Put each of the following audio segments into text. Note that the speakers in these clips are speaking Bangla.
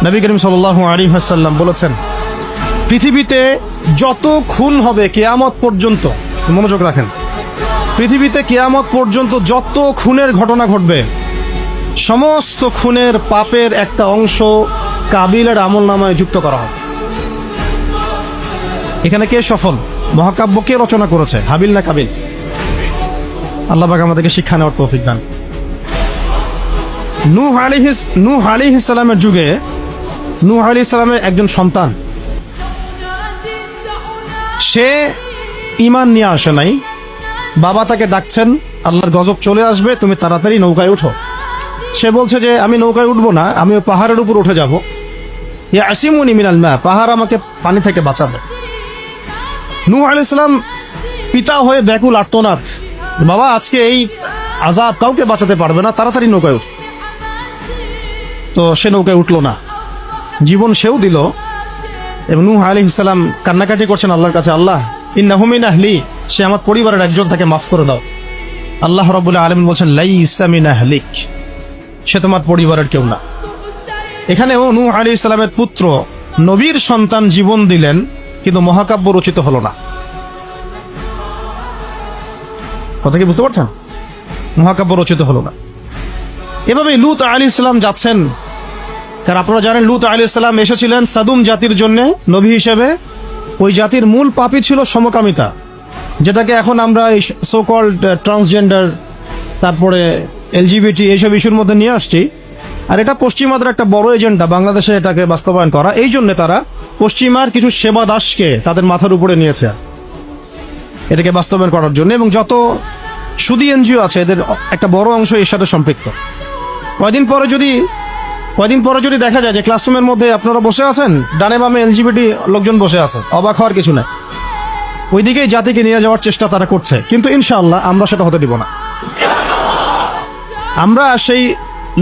নবী করিম সাল্লাল্লাহু আলাইহি ওয়াসাল্লাম বলেছেন, পৃথিবীতে যত খুন হবে কিয়ামত পর্যন্ত, মনোযোগ রাখেন, পৃথিবীতে কিয়ামত পর্যন্ত যত খুনের ঘটনা ঘটবে, সমস্ত খুনের পাপের একটা অংশ কাবিলের আমলনামায় যুক্ত করা হবে। এখানে কে সফল? মহাকাব্য কে রচনা করেছে, হাবিল না কাবিল? আল্লাহ পাক আমাদেরকে শিক্ষা নেওয়ার তৌফিক দান। নূহ আলাইহিস সালামের যুগে নূহ আলাইহিস সালামের একজন সন্তান, সে ঈমান নিয়ে আসে নাই। বাবা তাকে ডাকছেন, আল্লাহর গজব চলে আসবে, তুমি তাড়াতাড়ি নৌকায় উঠো। সে বলছে যে আমি নৌকায় উঠবো না, আমি পাহাড়ের উপর উঠে যাব। ইয়াসিমুনি মিনাল মা, পাহাড় আমাকে পানি থেকে বাঁচাবে। নূহ আলাইহিস সালাম পিতা হয়ে ব্যাকুল আর্তনাদ, বাবা আজকে এই আযাব কাউকে বাঁচাতে পারবে না, তাড়াতাড়ি নৌকায় উঠ। তো সে নৌকায় উঠলো না, জীবন সেও দিল। এবং নূহ আলাইহিস সালাম কান্নাকাটি করছেন আল্লাহর কাছে, আল্লাহ ইন্নাহু মিন আহলি, সে আমার পরিবারের একজন, তাকে মাফ করে দাও। আল্লাহ রাব্বুল আলামিন বলছেন লাইসা মিন আহলিক, সে তোমার পরিবারের কেউ না। এখানেও নূহ আলাইহিস সালামের পুত্র নবীর সন্তান জীবন দিলেন, কিন্তু মহাকাব্য রচিত হলো না। কথা কি বুঝতে পারছেন? মহাকাব্য রচিত হলো না। এভাবে লূত আলাইহিস সালাম যাচ্ছেন, কারণ আপনারা জানেন লূত আলাইহিস সালাম এসেছিলেন সাদুম জাতির জন্য নবী হিসেবে। ওই জাতির মূল পাপই ছিল সমকামিতা, যেটাকে এখন আমরা এই সো কল্ড ট্রান্সজেন্ডার, তারপরে এলজিবিটি এইসব ইস্যুর মধ্যে নিয়ে আসছি। আর এটা পশ্চিমাদের একটা বড় এজেন্ডা, বাংলাদেশে এটাকে বাস্তবায়ন করা। এই জন্য তারা পশ্চিমার কিছু সেবা দাসকে তাদের মাথার উপরে নিয়েছে এটাকে বাস্তবায়ন করার জন্য। এবং যত সুদী এনজিও আছে এদের একটা বড় অংশ এর সাথে সম্পৃক্ত। কয়দিন পরে যদি দেখা যায় যে ক্লাসরুমের মধ্যে আপনারা বসে আছেন, ডানে বামে এলজিবিটি লোকজন বসে আছে, অবাক হওয়ার কিছু নাই। ওইদিকেই জাতিকে নিয়ে যাওয়ার চেষ্টা তারা করছে, কিন্তু ইনশাআল্লাহ আমরা সেটা হতে দিব না। আমরা সেই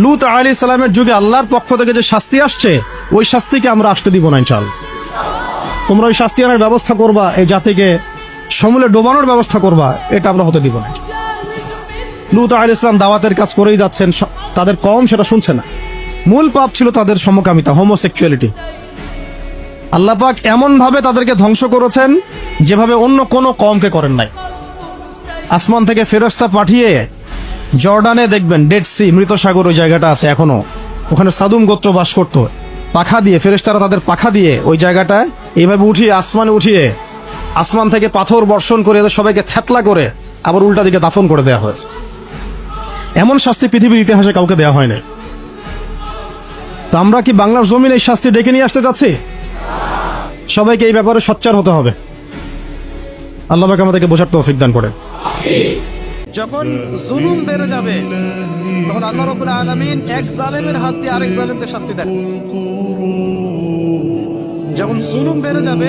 লূত আলাইহিস সালামের যুগে আল্লাহর পক্ষ থেকে যে শাস্তি আসছে, ওই শাস্তিকে আমরা আসতে দিব না ইনশাআল্লাহ। তোমরা ওই শাস্তি আনার ব্যবস্থা করবা, এই জাতিকে সমূলে ডোবানোর ব্যবস্থা করবা, এটা আমরা হতে দিব না। লূত আলাইহিস সালাম দাওয়াতের কাজ করেই যাচ্ছেন, তাদের কওম সেটা শুনছে না। মূল পাপ ছিল তাদের সমকামিতা, হোমোসেক্সুয়ালিটি। আল্লাহ পাক এমন ভাবে তাদেরকে ধ্বংস করেছেন যেভাবে অন্য কোনো কওমকে করেন নাই। আসমান থেকে ফেরেশতা পাঠিয়ে জর্ডানে দেখবেন ডেড সি, মৃত সাগর, ওই জায়গাটা আছে এখনো, ওখানে সাদুম গোত্র বাস করতো। পাখা দিয়ে ফেরেশতারা তাদের পাখা দিয়ে ওই জায়গাটায় এইভাবে উঠিয়ে আসমানে উঠিয়ে আসমান থেকে পাথর বর্ষণ করে এদের সবাইকে থ্যাতলা করে আবার উল্টা দিকে দাফন করে দেওয়া হয়েছে। এমন শাস্তি পৃথিবীর ইতিহাসে কাউকে দেওয়া হয়নি। তো আমরা কি বাংলার জমিন এই শাস্তি ডেকে নিয়ে আসতে যাচ্ছি? সবাইকে এই ব্যাপারে সোচ্চার হতে হবে। আল্লাহ পাক আমাদেরকে বোঝার তৌফিক দান করে। যখন জুলুম বেড়ে যাবে, তখন আল্লাহ রাব্বুল আলামিন এক জালেমের হাত দিয়ে আরেক জালেমকে শাস্তি দেন। যখন জুলুম বেড়ে যাবে,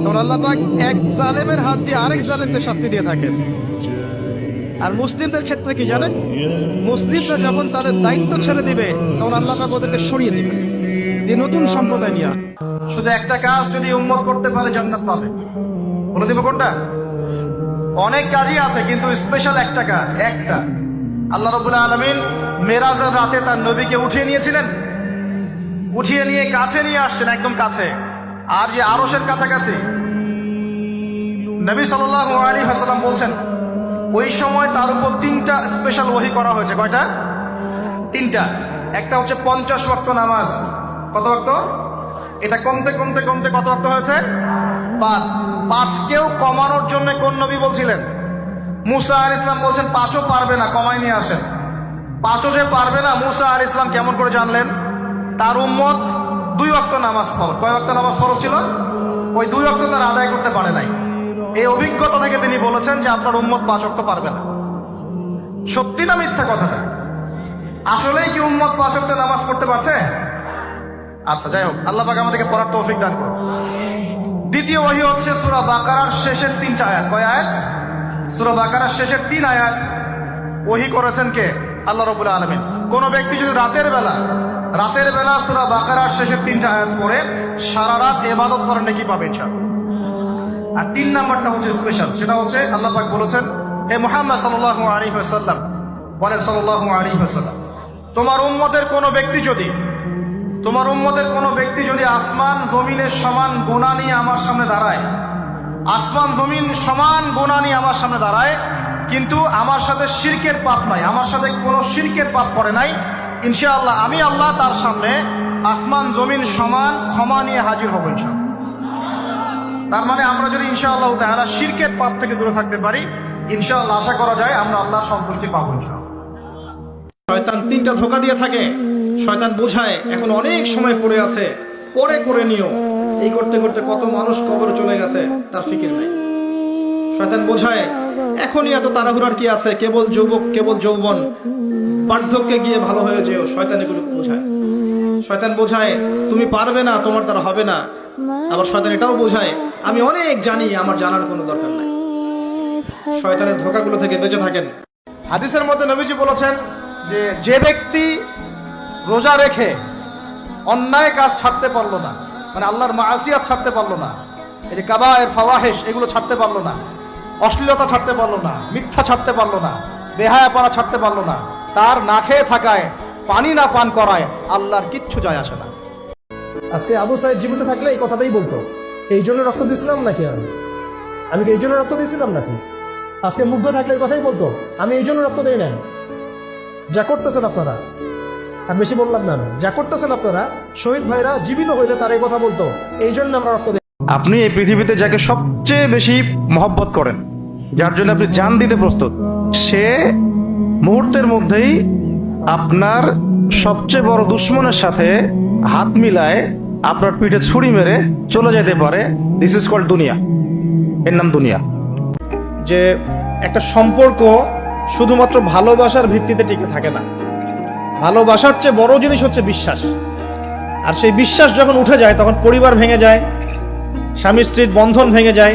তখন আল্লাহ পাক এক জালেমের হাত দিয়ে আরেক জালেমকে শাস্তি দিয়ে থাকেন। আর মুসলিমদের ক্ষেত্রে কি জানেন? মুসলিমরা যখন তাদের দায়িত্ব ছেড়ে দিবে, তখন আল্লাহ পাক ওদেরকে সরিয়ে দিবে, দিয়ে নতুন সম্প্রদায় নিয়ে আসবে। শুধু একটা কাজ যদি উম্মত করতে পারে জান্নাত পাবে। বলে দিব কোনটা? অনেক কাজই আছে, কিন্তু স্পেশাল একটা কাজ, একটা। আল্লাহ রাব্বুল আলামিন মেরাজের রাতে তার নবীকে উঠিয়ে নিয়েছিলেন, উঠিয়ে নিয়ে কাছে নিয়ে আসছেন, একদম কাছে, আর যে আরশের কাছাকাছি। নবী সাল্লাল্লাহু আলাইহি ওয়াসাল্লাম বলছেন ওই সময় তার উপর 3টা স্পেশাল ওহী করা হয়েছে। কয়টা? 3টা। একটা হচ্ছে 50 ওয়াক্ত নামাজ। কত ওয়াক্ত? এটা কমতে কমতে কমতে কত ওয়াক্ত হয়েছে? 5 কেও কমানোর জন্য কোন নবী বলছিলেন? মুসা আলাইহিস সালাম বলছেন 5ও পারবে না, কমাই নিয়ে আসেন। 5ও যে পারবে না, মুসা আলাইহিস সালাম কেমন করে জানলেন? তার উম্মত 2 ওয়াক্ত নামাজ ফরজ। কয় ওয়াক্ত নামাজ ফরজ ছিল? ওই 2 ওয়াক্ত তার আদায় করতে পারে নাই। এই অভিজ্ঞতা থেকে তিনি বলেছেন যে আপনার উম্মত 5 ওয়াক্ত পারবে না। সত্যি না মিথ্যা কথাটা? আসলেই কি উম্মত 5 ওয়াক্ত নামাজ পড়তে পারছে? আচ্ছা, যাই হোক, আল্লাহ পাক আমাদেরকে পড়ার তৌফিক দান করুন। দ্বিতীয় ওহী হচ্ছে সূরা বাকারার শেষের 3টা আয়াত। কয় আয়াত? সূরা বাকারার শেষের 3 আয়াত ওহী করেছেন কে? আল্লাহ রাব্বুল আলামিন। কোন ব্যক্তি যদি রাতের বেলা সূরা বাকারার শেষের 3টা আয়াত পড়ে সারা রাত ইবাদত করার নেকি পাবে ইনশাআল্লাহ। আর 3 নাম্বারটা হচ্ছে স্পেশাল, সেটা হচ্ছে আল্লাহ পাক বলেছেন, হে মুহাম্মদ সাল্লাল্লাহু আলাইহি ওয়াসাল্লাম, বলেন সাল্লাল্লাহু আলাইহি ওয়াসাল্লাম, তোমার উম্মতের কোন ব্যক্তি যদি তোমার উম্মতের কোনো ব্যক্তি যদি আসমান জমিনের সমান গোনা নিয়ে আমার সামনে দাঁড়ায়, আসমান জমিন সমান গোনা নিয়ে আমার সামনে দাঁড়ায়, কিন্তু আমার সাথে শিরকের পাপ নাই, আমার সাথে কোনো শিরকের পাপ করে নাই, ইনশাআল্লাহ আমি আল্লাহ তার সামনে আসমান জমিন সমান ক্ষমা নিয়ে হাজির হব ইনশাআল্লাহ। তার মানে আমরা যদি ইনশাআল্লাহ তাআলা শিরকের পাপ থেকে দূরে থাকতে পারি, ইনশাআল্লাহ আশা করা যায় আমরা আল্লাহর সন্তুষ্টি পাবো ইনশাআল্লাহ। শয়তান তিনটা ধোঁকা দিয়ে থাকে। শয়তান বোঝায় এখন অনেক সময় পড়ে আছে, পরে করে নিও। এই করতে করতে কত মানুষ কবরে চলে গেছে, তার ফিকির নেই। শয়তান বোঝায় এখনই এত তাড়াহুড়ার কি আছে, কেবল যুবক, কেবল যৌবন, বার্ধক্যে গিয়ে ভালো হয়ে যেও। শয়তান এগুলো বোঝায়। শয়তান বোঝায় তুমি পারবে না, তোমার দ্বারা হবে না। আবার শয়তান এটাও বোঝায় আমি অনেক জানি, আমার জানার কোনো দরকার নাই। শয়তানের ধোঁকাগুলো থেকে বেঁচে থাকেন। হাদিসের মধ্যে নবীজি বলেছেন যে ব্যক্তি রোজা রেখে অন্যায় কাজ ছাড়তে পারলো না, মানে আল্লাহর মাসিয়াত ছাড়তে পারলো না, এই যে কাবায়ের ফাওয়াহিশ এগুলো ছাড়তে পারলো না, অশ্লীলতা ছাড়তে পারলো না, মিথ্যা ছাড়তে পারলো না, বেহায়াপনা ছাড়তে পারলো না, তার না খেয়ে থাকায়, পানি না পান করায় আল্লাহর কিচ্ছু যায় আসে না। আজকে আবু সাইদ জীবিত থাকলে এই কথাটাই বলতো, এই জন্য রক্ত দিয়েছিলাম নাকি আমি কি এই জন্য রক্ত দিয়েছিলাম নাকি? আজকে মুগ্ধ থাকলে এই কথাই বলতো, আমি এই জন্য রক্ত দিই না। যা করতেছেন আপনারা, আর বেশি বললাম না, যা করতেছেন আপনারা, শহীদ ভাইরা জীবিত হইলে তার এই কথা বলতো, এই জন্য আমরা রক্ত দিই। আপনি এই পৃথিবীতে যাকে সবচেয়ে বেশি মহব্বত করেন, যার জন্য আপনি জান দিতে প্রস্তুত, সে মুহূর্তের মধ্যেই আপনার সবচেয়ে বড় দুশ্মনের সাথে হাত মিলায় আপনার পিঠে ছুরি মেরে চলে যেতে পারে। দিস ইজ কল্ড দুনিয়া, এর নাম দুনিয়া। যে একটা সম্পর্ক শুধুমাত্র ভালোবাসার ভিত্তিতে টিকে থাকে না। ভালোবাসার চেয়ে বড় জিনিস হচ্ছে বিশ্বাস। আর সেই বিশ্বাস যখন উঠে যায় তখন পরিবার ভেঙে যায়, স্বামী স্ত্রীর বন্ধন ভেঙে যায়,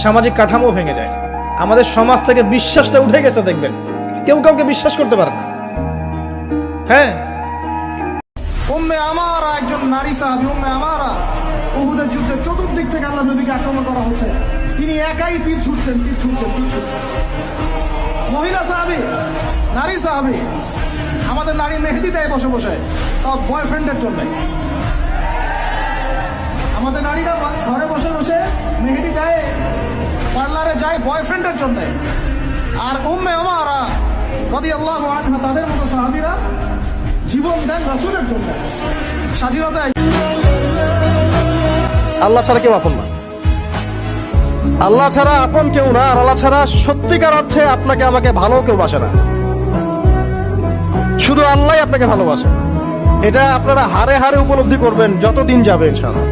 সামাজিক কাঠামো ভেঙে যায়। আমাদের সমাজ থেকে বিশ্বাসটা উঠে গেছে, দেখবেন কেউ কাউকে বিশ্বাস করতে পারে না। হ্যাঁ, উম্মে আমারা একজন নারী সাহাবী, উম্মে আমারা উহুদের যুদ্ধে চতুর্দিক থেকে আল্লাহ নবীকে আক্রমণ করা হচ্ছে, তিনি একাই তীর ছুটছেন। মহিলা সাহাবী, নারী সাহাবী, আমাদের নারী মেহেদি দেয় বসে বসে, তাও বয়ফ্রেন্ডের জন্য। আমাদের নারীরা ঘরে বসে বসে মেহেদি দেয়, পার্লারে যায় বয়ফ্রেন্ডের জন্য। আর উম্মে আমারা রাদিয়াল্লাহু আনহা, তাদের মতো সাহাবীরা জীবন দেন রাসূলের জন্য, স্বাধীনতা। আল্লাহ ছাড়া কেউ আপন না, আল্লাহ ছাড়া আপন কেউ না, আর আল্লাহ ছাড়া সত্যিকার অর্থে আপনাকে আমাকে ভালো কেউ বাসে না। শুধু আল্লাহই আপনাকে ভালোবাসে। এটা আপনারা হারে হারে উপলব্ধি করবেন যত দিন যাবে ইনশাআল্লাহ।